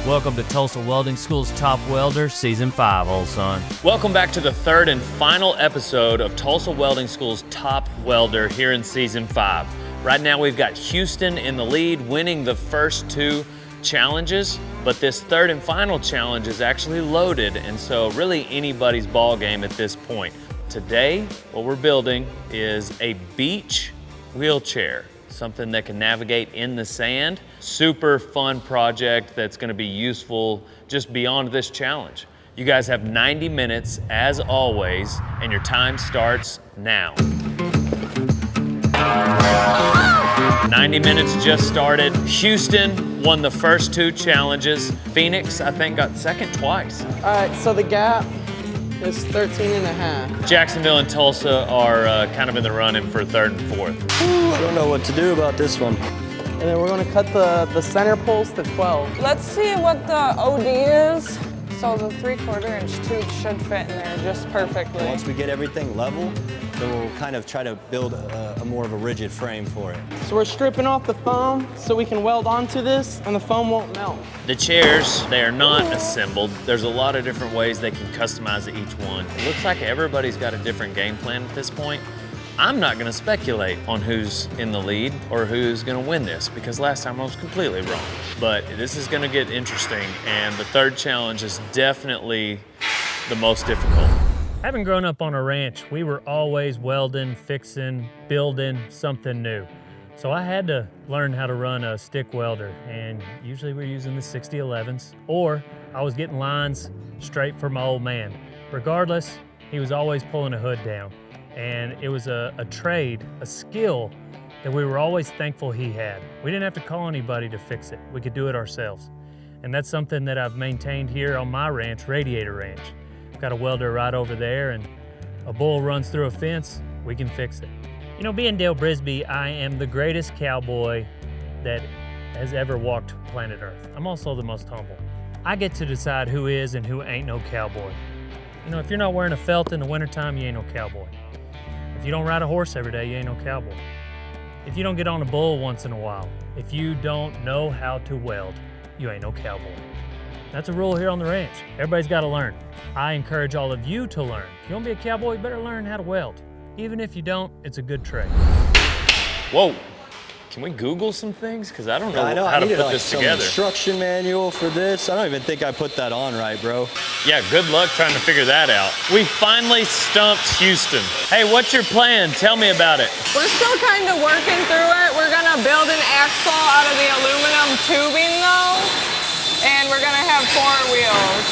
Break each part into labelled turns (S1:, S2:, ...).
S1: Welcome to Tulsa Welding School's Top Welder, Season 5, old son.
S2: Welcome back to the third and final episode of Tulsa Welding School's Top Welder here in Season 5. Right now we've got Houston in the lead, winning the first two challenges, but this third and final challenge is actually loaded, and so really anybody's ball game at this point. Today, what we're building is a beach wheelchair, something that can navigate in the sand. Super fun project that's gonna be useful just beyond this challenge. You guys have 90 minutes as always, and your time starts now. 90 minutes just started. Houston won the first two challenges. Phoenix, I think, got second twice.
S3: All right, so the gap is 13 and a half.
S2: Jacksonville and Tulsa are kind of in the running for third and fourth.
S4: I don't know what to do about this one.
S3: And then we're gonna cut the center poles to 12.
S5: Let's see what the OD is. So the 3/4 inch tooth should fit in there just perfectly.
S4: Once we get everything level, then we'll kind of try to build a more of a rigid frame for it.
S3: So we're stripping off the foam so we can weld onto this and the foam won't melt.
S2: The chairs, they are not assembled. There's a lot of different ways they can customize each one. It looks like everybody's got a different game plan at this point. I'm not gonna speculate on who's in the lead or who's gonna win this, because last time I was completely wrong. But this is gonna get interesting, and the third challenge is definitely the most difficult.
S1: Having grown up on a ranch, we were always welding, fixing, building something new. So I had to learn how to run a stick welder, and usually we're using the 6011s, or I was getting lines straight from my old man. Regardless, he was always pulling a hood down. And it was a trade, a skill that we were always thankful he had. We didn't have to call anybody to fix it. We could do it ourselves. And that's something that I've maintained here on my ranch, Radiator Ranch. I've got a welder right over there, and a bull runs through a fence, we can fix it. You know, being Dale Brisby, I am the greatest cowboy that has ever walked planet Earth. I'm also the most humble. I get to decide who is and who ain't no cowboy. You know, if you're not wearing a felt in the wintertime, you ain't no cowboy. If you don't ride a horse every day, you ain't no cowboy. If you don't get on a bull once in a while, if you don't know how to weld, you ain't no cowboy. That's a rule here on the ranch. Everybody's got to learn. I encourage all of you to learn. If you want to be a cowboy, you better learn how to weld. Even if you don't, it's a good trade.
S2: Whoa, can we Google some things? Because I don't know how to put this together.
S4: Instruction manual for this. I don't even think I put that on right, bro.
S2: Yeah, good luck trying to figure that out. We finally stumped Houston. Hey, what's your plan? Tell me about it.
S5: We're still kind of working through it. We're gonna build an axle out of the aluminum tubing though, and we're gonna have 4 wheels.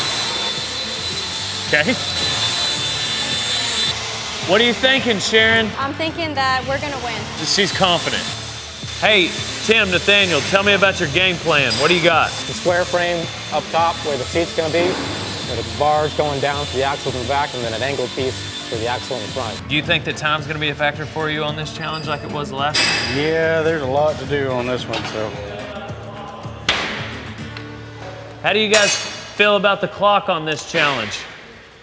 S2: Okay. What are you thinking, Sharon?
S6: I'm thinking that we're gonna win.
S2: She's confident. Hey, Tim, Nathaniel, tell me about your game plan. What do you got?
S7: The square frame up top where the seat's gonna be, with the bars going down for the axle in the back, and then an angled piece for the axle in the front.
S2: Do you think that time's gonna be a factor for you on this challenge like it was the last one?
S8: Yeah, there's a lot to do on this one, so.
S2: How do you guys feel about the clock on this challenge?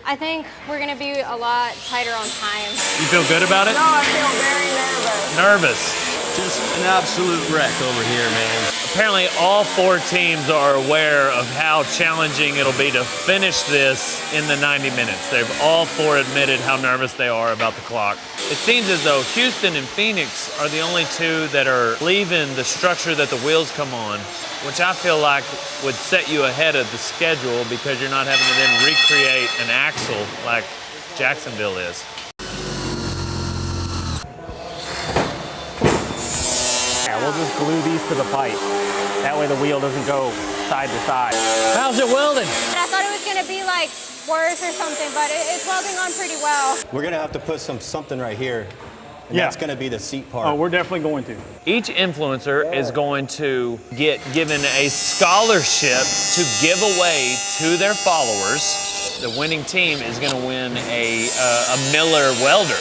S6: I think we're gonna be a lot tighter on time.
S2: You feel good about it?
S5: No, I feel very nervous.
S2: Nervous.
S4: Just an absolute wreck over here, man.
S2: Apparently all 4 teams are aware of how challenging it'll be to finish this in the 90 minutes. They've all 4 admitted how nervous they are about the clock. It seems as though Houston and Phoenix are the only 2 that are leaving the structure that the wheels come on, which I feel like would set you ahead of the schedule because you're not having to then recreate an axle like Jacksonville is.
S7: We'll just glue these to the pipe. That way the wheel doesn't go side to side.
S1: How's it welding?
S6: I thought it was gonna be like worse or something, but it's welding on pretty well.
S4: We're gonna have to put something right here. And
S8: Yeah.
S4: that's gonna be the seat part.
S8: Oh, we're definitely going to.
S2: Each influencer is going to get given a scholarship to give away to their followers. The winning team is going to win a Miller welder.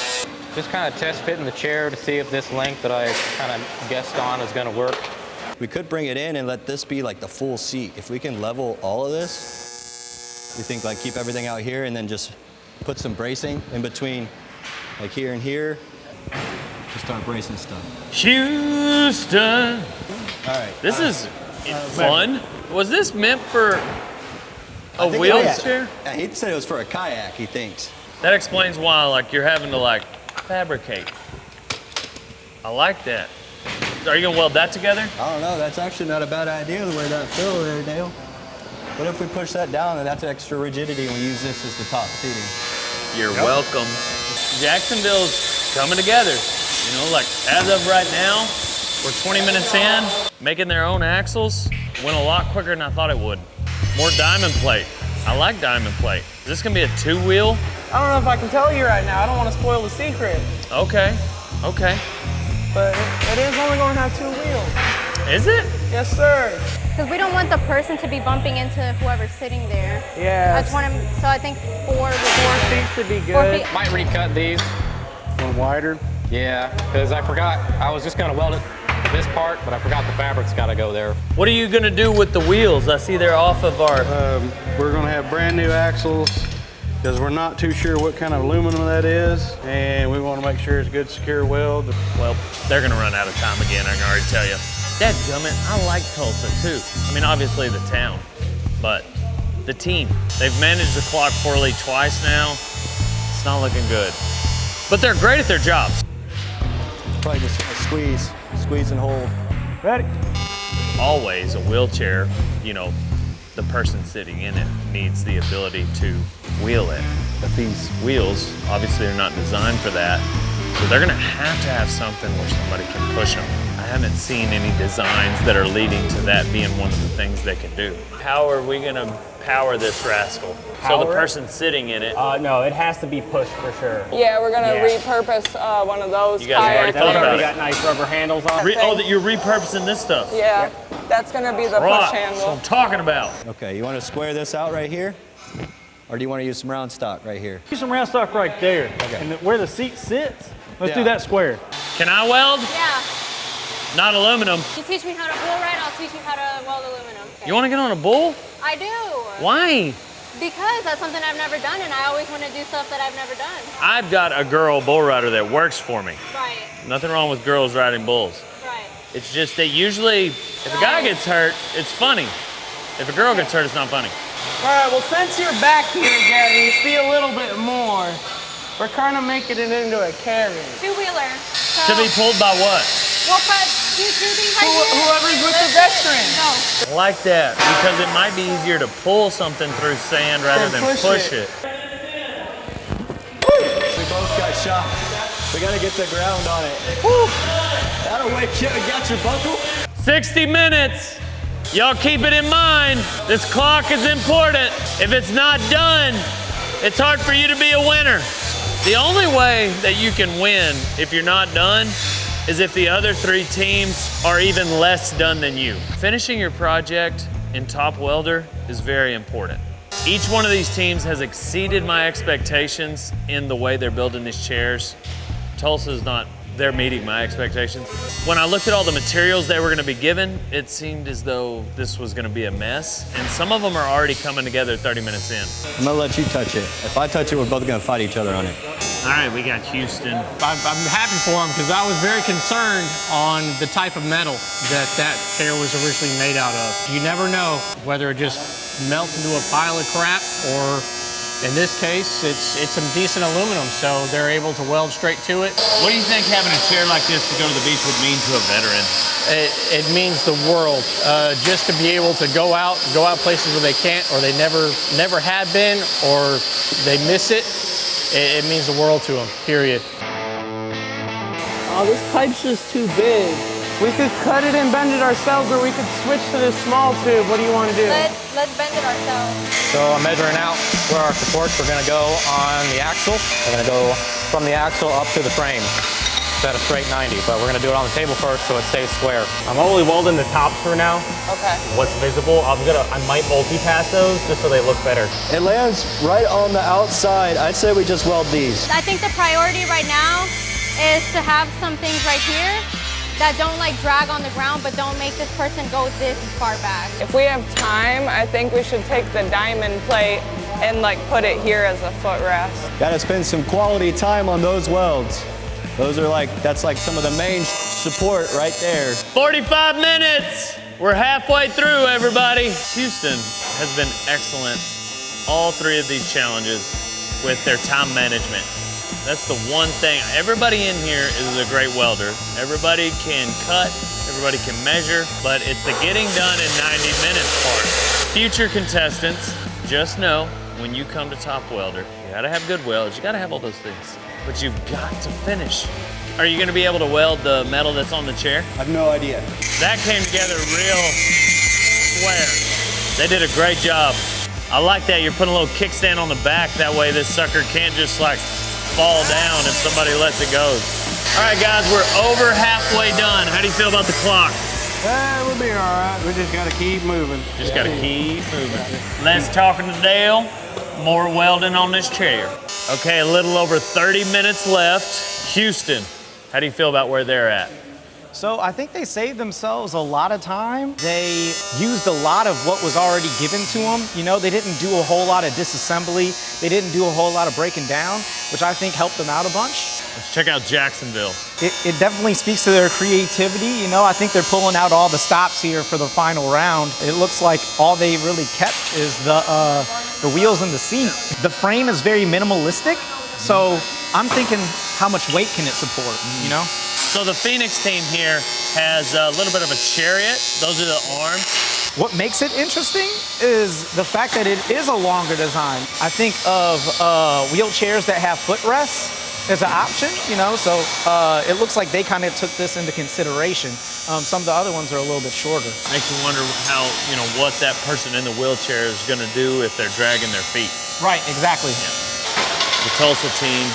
S7: Just kind of test fitting the chair to see if this length that I kind of guessed on is gonna work.
S4: We could bring it in and let this be like the full seat. If we can level all of this, we think like keep everything out here and then just put some bracing in between, like here and here, to start bracing stuff.
S2: Houston.
S4: All right.
S2: This is Fun? Was this meant for a
S4: I think
S2: wheelchair?
S4: Yeah, he said it was for a kayak, he thinks.
S2: That explains why, like, you're having to, like, fabricate. I like that. Are you gonna weld that together?
S4: I don't know, that's actually not a bad idea the way that fell there, Dale. What if we push that down and that's extra rigidity and we use this as the top seating?
S2: You're welcome. Jacksonville's coming together. You know, like, as of right now, we're 20 minutes in, making their own axles. Went a lot quicker than I thought it would. More diamond plate. I like diamond plate. Is this gonna be a 2-wheel?
S3: I don't know if I can tell you right now. I don't want to spoil the secret.
S2: Okay, okay.
S3: But it is only going to have 2 wheels.
S2: Is it?
S3: Yes, sir.
S6: Because we don't want the person to be bumping into whoever's sitting there.
S3: Yeah.
S6: I just want him, so I think 4 would
S3: 4 feet should be
S6: 4
S3: good.
S6: feet.
S7: Might recut these.
S8: A little wider.
S7: Yeah, because I forgot, I was just gonna weld it this part, but I forgot the fabric's gotta go there.
S2: What are you gonna do with the wheels? I see they're off of our...
S8: We're gonna have brand new axles because we're not too sure what kind of aluminum that is, and we want to make sure it's a good secure weld.
S2: Well, they're gonna run out of time again, I can already tell you. Dadgummit, I like Tulsa too. I mean, obviously the town, but the team. They've managed the clock poorly twice now. It's not looking good. But they're great at their jobs.
S4: Probably just a squeeze and hold.
S3: Ready?
S2: Always a wheelchair, you know, the person sitting in it needs the ability to wheel it. But these wheels, obviously they're not designed for that. So they're gonna have to have something where somebody can push them. I haven't seen any designs that are leading to that being one of the things they can do. How are we gonna power this rascal? So the
S7: Power it?
S2: person sitting in it,
S7: No, it has to be pushed for sure.
S5: Yeah, we're gonna
S7: Yeah.
S5: repurpose one of those
S2: You guys have already
S5: kayak
S2: thought about
S5: things.
S2: it.
S7: got nice rubber handles on.
S2: oh, that you're repurposing this stuff.
S5: Yeah, that's gonna be the
S2: Right,
S5: push
S2: that's what
S5: handle.
S2: I'm talking about.
S4: Okay, you want to square this out right here? Or do you want to use some round stock right here?
S8: Use some round stock right there.
S4: Okay.
S8: And where the seat sits, let's do
S4: Yeah.
S8: that square.
S2: Can I weld?
S6: Yeah.
S2: Not aluminum.
S6: You teach me how to bull ride, I'll teach you how to weld aluminum. Okay.
S2: You wanna get on a bull?
S6: I do.
S2: Why?
S6: Because that's something I've never done, and I always want to do stuff that I've never done.
S2: I've got a girl bull rider that works for me.
S6: Right,
S2: Nothing wrong with girls riding bulls.
S6: right.
S2: It's just that usually, if a guy gets hurt, it's funny. If a girl gets hurt, it's not funny.
S3: All right, well, since you're back here, Gabby, you see a little bit more. We're kind of making it into a carriage.
S6: 2-wheeler. So,
S2: To be pulled by what?
S6: we'll put 2 tubing right here.
S3: Whoever's with the
S6: Lift
S3: best
S6: it.
S3: string.
S6: Go.
S2: I like that, because it might be easier to pull something through sand rather
S3: Then
S2: than
S3: push
S2: push
S3: it.
S2: it.
S4: We both got shot. We got to get the ground on it. Woo! That'll wake you. Got your buckle?
S2: 60 minutes. Y'all keep it in mind. This clock is important. If it's not done, it's hard for you to be a winner. The only way that you can win if you're not done is if the other 3 teams are even less done than you. Finishing your project in Top Welder is very important. Each one of these teams has exceeded my expectations in the way they're building these chairs. Tulsa's not, they're meeting my expectations. When I looked at all the materials they were gonna be given, it seemed as though this was gonna be a mess. And some of them are already coming together 30 minutes in.
S4: I'm going to let you touch it. If I touch it, we're both going to fight each other on it.
S2: All right, we got Houston.
S7: I'm happy for him because I was very concerned on the type of metal that chair was originally made out of. You never know whether it just melts into a pile of crap or in this case, it's some decent aluminum, so they're able to weld straight to it.
S2: What do you think having a chair like this to go to the beach would mean to a veteran?
S7: It means the world. Just to be able to go out places where they can't, or they never had been, or they miss it. It means the world to them, period.
S3: Oh, this pipe's just too big. We could cut it and bend it ourselves, or we could switch to this small tube. What do you want to do?
S6: Let's bend it ourselves.
S7: So I'm measuring out where our supports are gonna go on the axle. We're gonna go from the axle up to the frame. It's at a straight 90, but we're gonna do it on the table first so it stays square.
S9: I'm only welding the tops for now.
S5: Okay.
S9: What's visible, I might multi-pass those just so they look better.
S4: It lands right on the outside. I'd say we just weld these.
S6: I think the priority right now is to have some things right here that don't like drag on the ground, but don't make this person go this far back.
S5: If we have time, I think we should take the diamond plate and like put it here as a footrest.
S4: Got to spend some quality time on those welds. Those are that's like some of the main support right there.
S2: 45 minutes. We're halfway through, everybody. Houston has been excellent all 3 of these challenges with their time management. That's the one thing. Everybody in here is a great welder. Everybody can cut, everybody can measure, but it's the getting done in 90 minutes part. Future contestants, just know when you come to Top Welder, you gotta have good welds, you gotta have all those things, but you've got to finish. Are you gonna be able to weld the metal that's on the chair?
S4: I have no idea.
S2: That came together real square. They did a great job. I like that you're putting a little kickstand on the back, that way this sucker can't just like fall down if somebody lets it go. All right, guys, we're over halfway done. How do you feel about the clock?
S8: We'll be all right. We just gotta keep moving.
S2: Just gotta keep moving. Less talking to Dale, more welding on this chair. Okay, a little over 30 minutes left. Houston, how do you feel about where they're at?
S10: So I think they saved themselves a lot of time. They used a lot of what was already given to them. You know, they didn't do a whole lot of disassembly. They didn't do a whole lot of breaking down, which I think helped them out a bunch.
S2: Let's check out Jacksonville.
S10: It definitely speaks to their creativity. You know, I think they're pulling out all the stops here for the final round. It looks like all they really kept is the wheels and the seat. The frame is very minimalistic, so I'm thinking how much weight can it support, you know?
S2: So the Phoenix team here has a little bit of a chariot. Those are the arms.
S10: What makes it interesting is the fact that it is a longer design. I think of wheelchairs that have footrests as an option, you know, so it looks like they kind of took this into consideration. Some of the other ones are a little bit shorter.
S2: Makes you wonder how, you know, what that person in the wheelchair is gonna do if they're dragging their feet.
S10: Right, exactly.
S2: Yeah. The Tulsa team,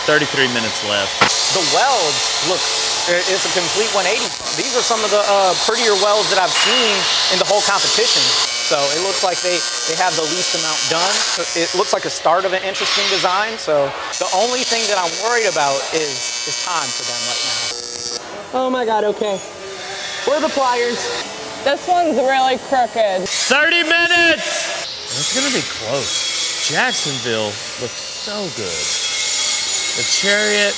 S2: 33 minutes left.
S10: The welds, look, it's a complete 180. These are some of the prettier welds that I've seen in the whole competition. So it looks like they have the least amount done. It looks like a start of an interesting design. So the only thing that I'm worried about is time for them right now.
S3: Oh my God, okay. Where are the pliers?
S5: This one's really crooked.
S2: 30 minutes! It's gonna be close. Jacksonville looks so good. The chariot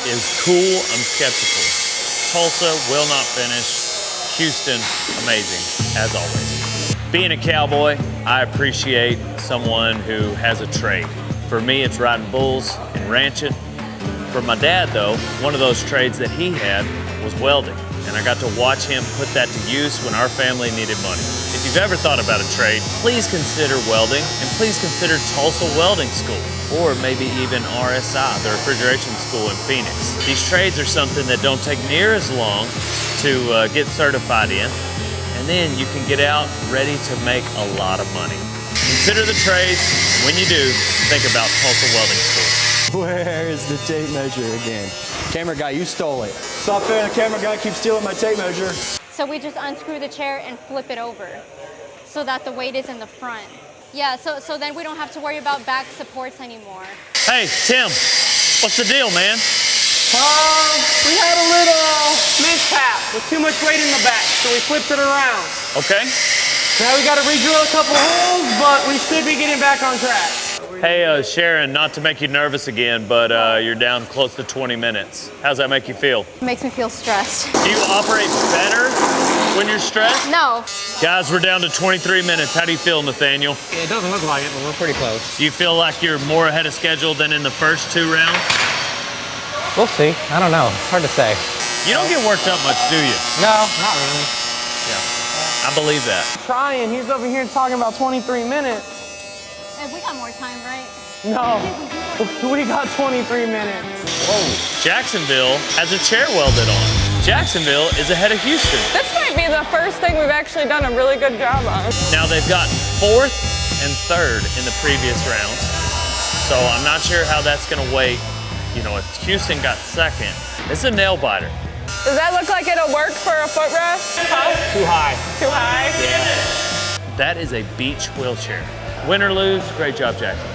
S2: is cool, I'm skeptical. Tulsa will not finish. Houston, amazing, as always. Being a cowboy, I appreciate someone who has a trade. For me, it's riding bulls and ranching. For my dad, though, one of those trades that he had was welding. And I got to watch him put that to use when our family needed money. If you've ever thought about a trade, please consider welding, and please consider Tulsa Welding School, or maybe even RSI, the refrigeration school in Phoenix. These trades are something that don't take near as long to get certified in, and then you can get out ready to make a lot of money. Consider the trades, and when you do, think about Tulsa Welding School.
S4: Where is the tape measure again? Camera guy, you stole it. Stop there, the camera guy keeps stealing my tape measure.
S6: So we just unscrew the chair and flip it over so that the weight is in the front. Yeah, so then we don't have to worry about back supports anymore.
S2: Hey, Tim, what's the deal, man?
S3: We had a little mishap with too much weight in the back, so we flipped it around.
S2: Okay.
S3: Now we gotta re-drill a couple holes, but we should be getting back on track.
S2: Hey, Sharon, not to make you nervous again, but you're down close to 20 minutes. How's that make you feel?
S6: It makes me feel stressed.
S2: Do you operate better when you're stressed?
S6: No.
S2: Guys, we're down to 23 minutes. How do you feel, Nathaniel?
S7: It doesn't look like it, but we're pretty close.
S2: Do you feel like you're more ahead of schedule than in the first 2 rounds?
S7: We'll see. I don't know. Hard to say.
S2: You don't get worked up much, do you?
S7: No, not really.
S2: Yeah, I believe that.
S3: Trying, he's over here talking about 23 minutes.
S6: Hey, we got more time, right?
S3: No, we got 23 minutes.
S2: Whoa. Jacksonville has a chair welded on. Jacksonville is ahead of Houston.
S5: This might be the first thing we've actually done a really good job on.
S2: Now they've gotten 4th and 3rd in the previous rounds. So I'm not sure how that's gonna weight. You know, if Houston got 2nd, it's a nail biter.
S5: Does that look like it'll work for a footrest? Huh?
S7: Too high.
S5: Too high?
S2: Yeah. That is a beach wheelchair. Win or lose, great job, Jackson.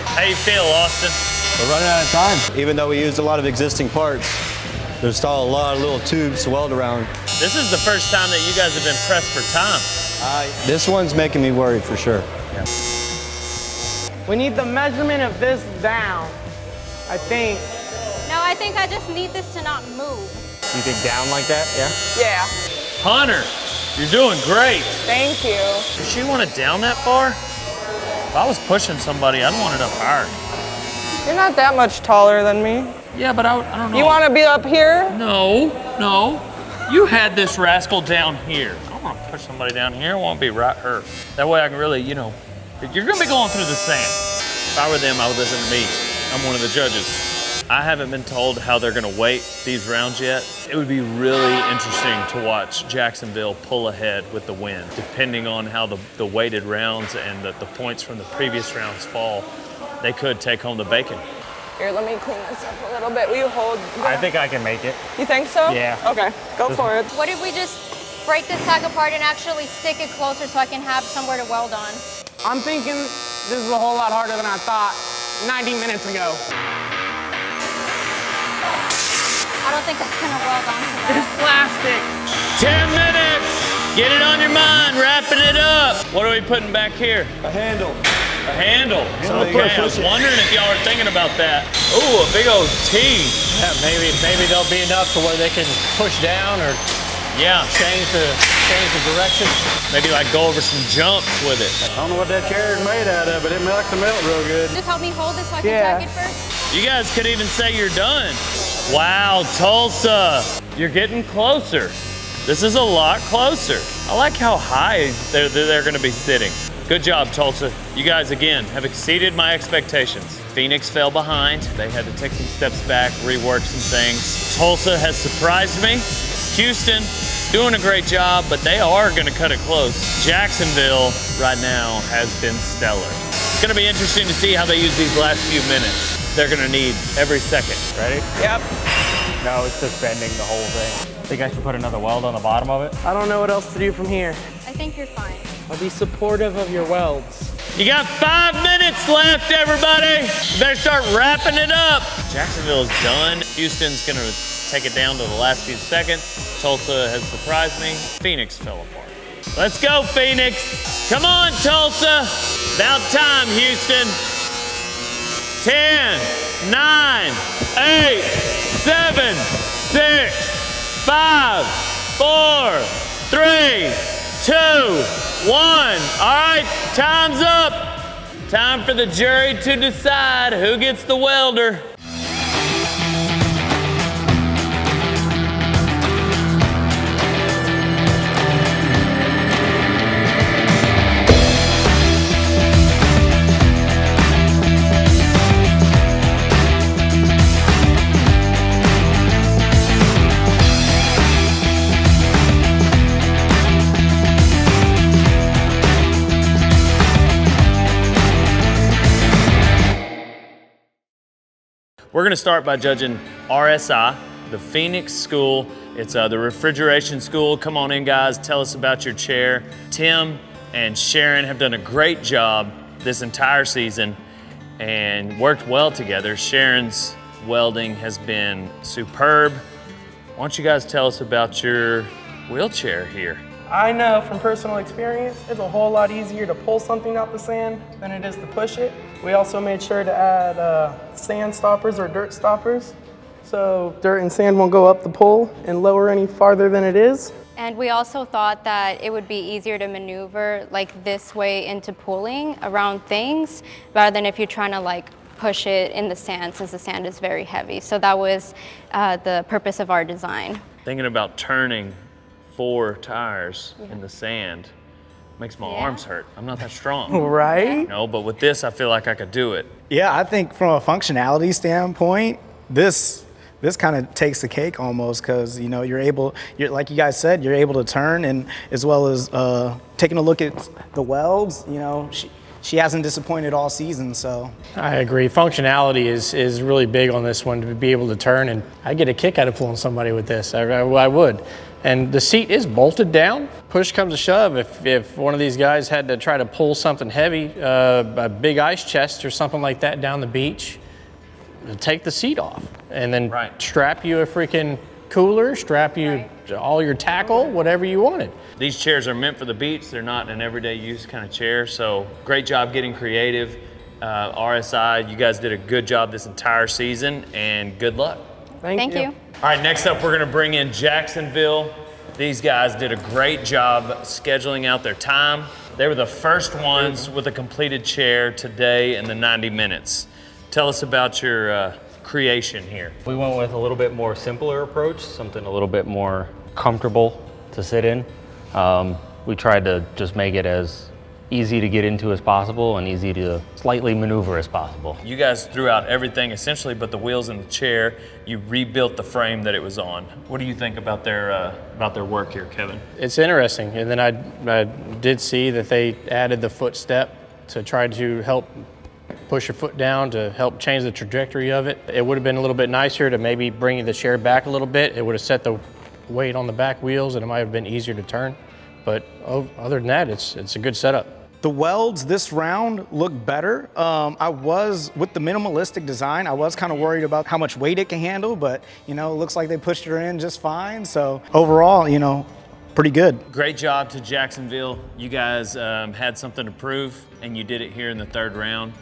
S2: How you feel, Austin?
S4: We're running out of time. Even though we used a lot of existing parts, there's still a lot of little tubes to weld around.
S2: This is the first time that you guys have been pressed for time.
S4: This one's making me worried for sure.
S2: Yeah.
S3: We need the measurement of this down, I think.
S6: No, I think I just need this to not move.
S7: You think down like that? Yeah?
S3: Yeah.
S2: Hunter, you're doing great.
S5: Thank you.
S2: Does she want it down that far? If I was pushing somebody, I'd want it up higher.
S5: You're not that much taller than me.
S2: Yeah, but I don't know.
S5: You want to be up here?
S2: No. You had this rascal down here. I don't want to push somebody down here. I want to be right her. That way I can really, you're going to be going through the sand. If I were them, I would listen to me. I'm one of the judges. I haven't been told how they're going to weight these rounds yet. It would be really interesting to watch Jacksonville pull ahead with the wind, depending on how the weighted rounds and the points from the previous rounds fall. They could take home the bacon.
S5: Here, let me clean this up a little bit. Will you hold?
S9: I think I can make it.
S5: You think so?
S9: Yeah.
S5: Okay, go for it.
S6: What if we just break this tag apart and actually stick it closer so I can have somewhere to weld on?
S3: I'm thinking this is a whole lot harder than I thought 90 minutes ago.
S6: I don't think that's gonna weld onto that.
S3: It's plastic.
S2: 10 minutes. Get it on your mind, wrapping it up. What are we putting back here?
S4: A handle.
S2: A handle.
S4: Handle,
S2: Okay, I was wondering if y'all were thinking about that. Ooh, a big old T.
S7: Yeah, maybe there'll be enough to where they can push down or
S2: Yeah,
S7: change the direction.
S2: maybe like go over some jumps with it.
S8: I don't know what that chair is made out of, but it likes to melt real good.
S6: Just help me hold this so I can
S3: Yeah.
S6: check it first.
S2: You guys could even say you're done. Wow, Tulsa, you're getting closer. This is a lot closer. I like how high they're gonna be sitting. Good job, Tulsa. You guys, again, have exceeded my expectations. Phoenix fell behind. They had to take some steps back, rework some things. Tulsa has surprised me. Houston, doing a great job, but they are gonna cut it close. Jacksonville, right now, has been stellar. It's gonna be interesting to see how they use these last few minutes. They're gonna need every second.
S9: Ready?
S5: Yep.
S9: No, it's just bending the whole thing. Think I should put another weld on the bottom of it?
S3: I don't know what else to do from here.
S6: I think you're fine.
S3: I'll be supportive of your welds.
S2: You got 5 minutes left, everybody. You better start wrapping it up. Jacksonville's done. Houston's gonna take it down to the last few seconds. Tulsa has surprised me. Phoenix fell apart. Let's go, Phoenix. Come on, Tulsa. About time, Houston. 10, 9, 8, 7, 6, 5, 4, 3, 2, 1. All right, time's up. Time for the jury to decide who gets the welder. We're gonna start by judging RSI, the Phoenix School. It's the refrigeration school. Come on in, guys, tell us about your chair. Tim and Sharon have done a great job this entire season and worked well together. Sharon's welding has been superb. Why don't you guys tell us about your wheelchair here?
S3: I know from personal experience, it's a whole lot easier to pull something out the sand than it is to push it. We also made sure to add sand stoppers or dirt stoppers, so dirt and sand won't go up the pole and lower any farther than it is.
S6: And we also thought that it would be easier to maneuver like this way into pulling around things rather than if you're trying to like push it in the sand, since the sand is very heavy. So that was the purpose of our design.
S2: Thinking about turning 4 tires in the sand makes my arms hurt. I'm not that strong.
S3: Right?
S2: No, but with this, I feel like I could do it.
S11: Yeah, I think from a functionality standpoint, this kind of takes the cake almost, because you're like you guys said, you're able to turn, and as well as taking a look at the welds. She hasn't disappointed all season, so.
S7: I agree. Functionality is really big on this one, to be able to turn, and I get a kick out of pulling somebody with this. I would. And the seat is bolted down. Push comes to shove, if one of these guys had to try to pull something heavy, a big ice chest or something like that down the beach, take the seat off and then strap you a freaking cooler, strap you all your tackle, whatever you wanted.
S2: These chairs are meant for the beach. They're not an everyday use kind of chair. So great job getting creative. RSI, you guys did a good job this entire season, and good luck.
S3: Thank you.
S2: All right, next up, we're gonna bring in Jacksonville. These guys did a great job scheduling out their time. They were the first ones with a completed chair today in the 90 minutes. Tell us about your creation here.
S9: We went with a little bit more simpler approach, something a little bit more comfortable to sit in. We tried to just make it as easy to get into as possible and easy to slightly maneuver as possible.
S2: You guys threw out everything essentially but the wheels and the chair. You rebuilt the frame that it was on. What do you think about their work here, Kevin?
S7: It's interesting. And then I did see that they added the footstep to try to help push your foot down to help change the trajectory of it. It would have been a little bit nicer to maybe bring the chair back a little bit. It would have set the weight on the back wheels and it might have been easier to turn. But other than that, it's a good setup.
S11: The welds this round look better. I was, with the minimalistic design, I was kind of worried about how much weight it can handle, but it looks like they pushed her in just fine. So overall, pretty good.
S2: Great job to Jacksonville. You guys had something to prove and you did it here in the third round.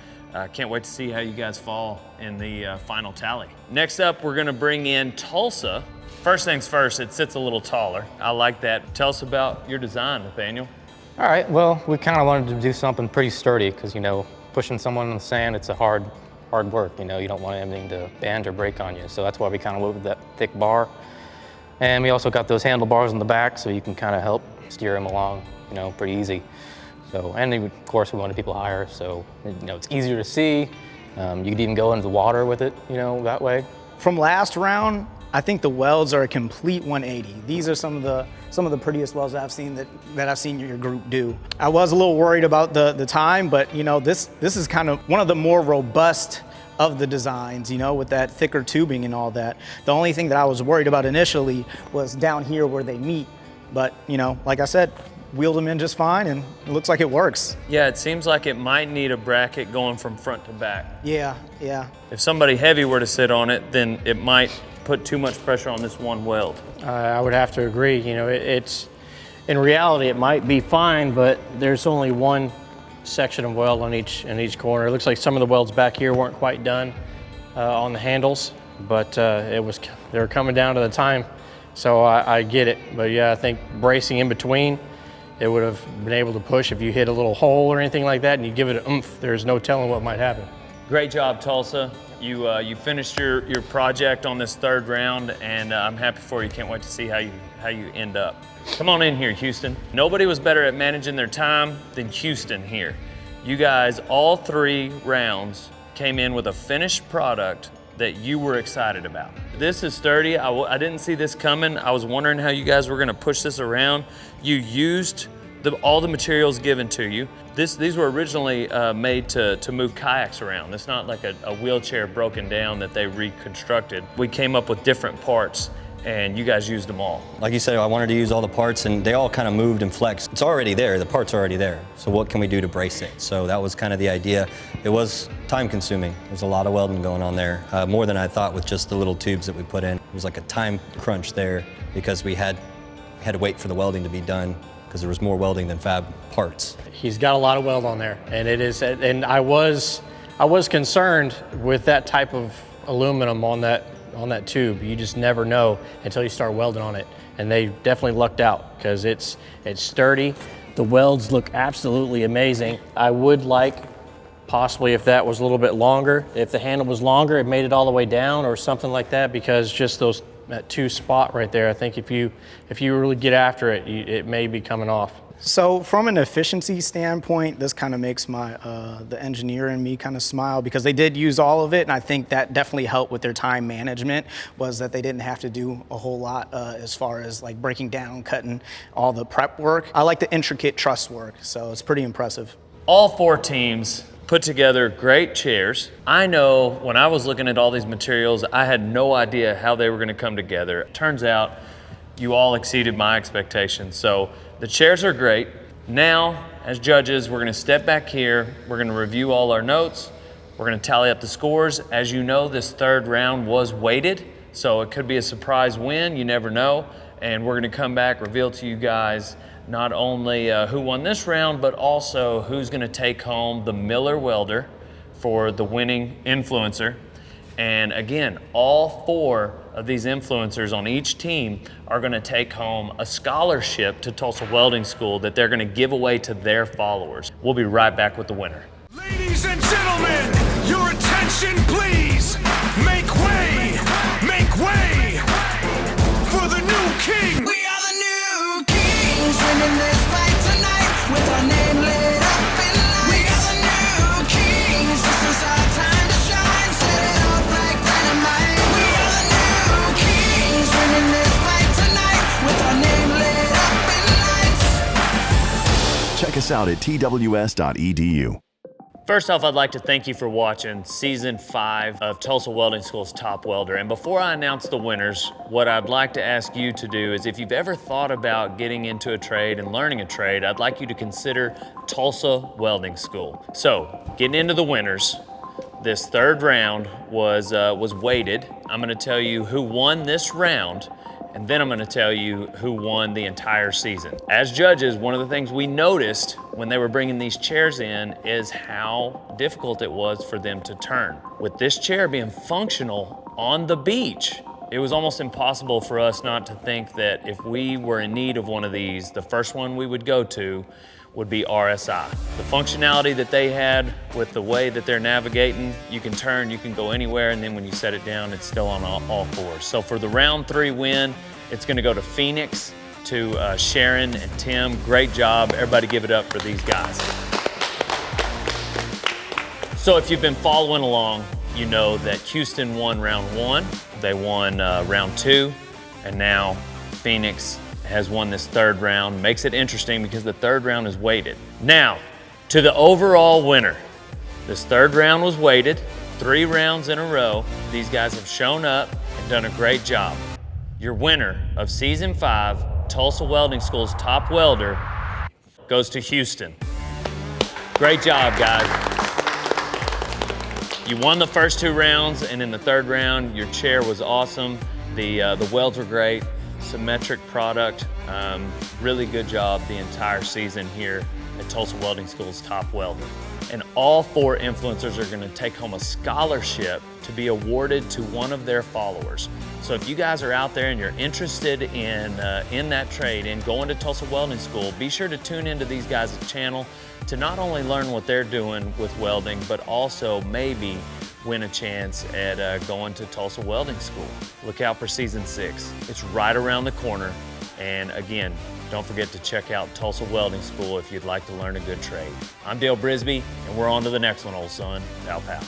S2: Can't wait to see how you guys fall in the final tally. Next up, we're gonna bring in Tulsa. First things first, it sits a little taller. I like that. Tell us about your design, Nathaniel.
S10: All right, well, we kind of wanted to do something pretty sturdy because, pushing someone in the sand, it's a hard work. You don't want anything to bend or break on you. So that's why we kind of went with that thick bar. And we also got those handlebars in the back so you can kind of help steer them along, pretty easy. So, and of course we wanted people higher, so, it's easier to see. You could even go into the water with it, that way.
S11: From last round, I think the welds are a complete 180. These are some of the prettiest welds that I've seen your group do. I was a little worried about the time, but this is kind of one of the more robust of the designs, with that thicker tubing and all that. The only thing that I was worried about initially was down here where they meet, but like I said, wheeled them in just fine and it looks like it works.
S2: Yeah, it seems like it might need a bracket going from front to back.
S11: Yeah.
S2: If somebody heavy were to sit on it, then it might put too much pressure on this one weld.
S7: I would have to agree. It's in reality it might be fine, but there's only one section of weld on in each corner. It looks like some of the welds back here weren't quite done on the handles, but they were coming down to the time, so I get it. But yeah, I think bracing in between, it would have been able to push. If you hit a little hole or anything like that and you give it an oomph, there's no telling what might happen.
S2: Great job, Tulsa. You finished your project on this third round, and I'm happy for you. Can't wait to see how you end up. Come on in here, Houston. Nobody was better at managing their time than Houston here. You guys, all 3 rounds, came in with a finished product that you were excited about. This is sturdy. I didn't see this coming. I was wondering how you guys were gonna push this around. You used all the materials given to you. These were originally made to move kayaks around. It's not like a wheelchair broken down that they reconstructed. We came up with different parts and you guys used them all.
S4: Like you said, I wanted to use all the parts and they all kind of moved and flexed. It's already there, the part's already there. So what can we do to brace it? So that was kind of the idea. It was time consuming. There's a lot of welding going on there, more than I thought with just the little tubes that we put in. It was like a time crunch there because we had to wait for the welding to be done because there was more welding than fab parts.
S7: He's got a lot of weld on there, and I was concerned with that type of aluminum on that tube. You just never know until you start welding on it, and they definitely lucked out because it's sturdy. The welds look absolutely amazing. I would like possibly if that was a little bit longer, if the handle was longer, it made it all the way down or something like that, because just that 2 spot right there, I think if you really get after it, it may be coming off.
S11: So from an efficiency standpoint, this kind of makes the engineer in me kind of smile because they did use all of it, and I think that definitely helped with their time management, was that they didn't have to do a whole lot as far as like breaking down, cutting all the prep work. I like the intricate truss work, so it's pretty impressive.
S2: All 4 teams put together great chairs. I know when I was looking at all these materials, I had no idea how they were gonna come together. Turns out you all exceeded my expectations. So the chairs are great. Now, as judges, we're gonna step back here. We're gonna review all our notes. We're gonna tally up the scores. As you know, this third round was weighted, so it could be a surprise win, you never know. And we're gonna come back, reveal to you guys not only who won this round, but also who's gonna take home the Miller Welder for the winning influencer. And again, all 4 of these influencers on each team are gonna take home a scholarship to Tulsa Welding School that they're gonna give away to their followers. We'll be right back with the winner.
S12: Ladies and gentlemen, your attention please. Make way for the new king. We are the new kings, winning this fight tonight with our name lit up in lights. We are the new kings, this is our time to shine, set it off like dynamite. We are the new kings, winning this fight tonight with our name lit up in lights.
S13: Check us out at tws.edu.
S2: First off, I'd like to thank you for watching season 5 of Tulsa Welding School's Top Welder. And before I announce the winners, what I'd like to ask you to do is if you've ever thought about getting into a trade and learning a trade, I'd like you to consider Tulsa Welding School. So, getting into the winners, this 3rd round was weighted. I'm gonna tell you who won this round, and then I'm gonna tell you who won the entire season. As judges, one of the things we noticed when they were bringing these chairs in is how difficult it was for them to turn. With this chair being functional on the beach, it was almost impossible for us not to think that if we were in need of one of these, the first one we would go to would be RSI. The functionality that they had with the way that they're navigating, you can turn, you can go anywhere, and then when you set it down, it's still on all 4. So for the round 3 win, it's gonna go to Phoenix, to Sharon and Tim. Great job. Everybody give it up for these guys. So if you've been following along, you know that Houston won round 1, they won round 2, and now Phoenix has won this 3rd round. Makes it interesting because the 3rd round is weighted. Now, to the overall winner. This 3rd round was weighted, 3 rounds in a row. These guys have shown up and done a great job. Your winner of season 5, Tulsa Welding School's Top Welder, goes to Houston. Great job, guys. You won the first 2 rounds, and in the 3rd round, your chair was awesome. The welds were great. Symmetric product, really good job the entire season here at Tulsa Welding School's Top Welder. And all 4 influencers are gonna take home a scholarship to be awarded to one of their followers. So if you guys are out there and you're interested in that trade and going to Tulsa Welding School, be sure to tune into these guys' channel to not only learn what they're doing with welding, but also maybe win a chance at going to Tulsa Welding School. Look out for season 6. It's right around the corner. And again, don't forget to check out Tulsa Welding School if you'd like to learn a good trade. I'm Dale Brisby, and we're on to the next one, old son. Pow, pow.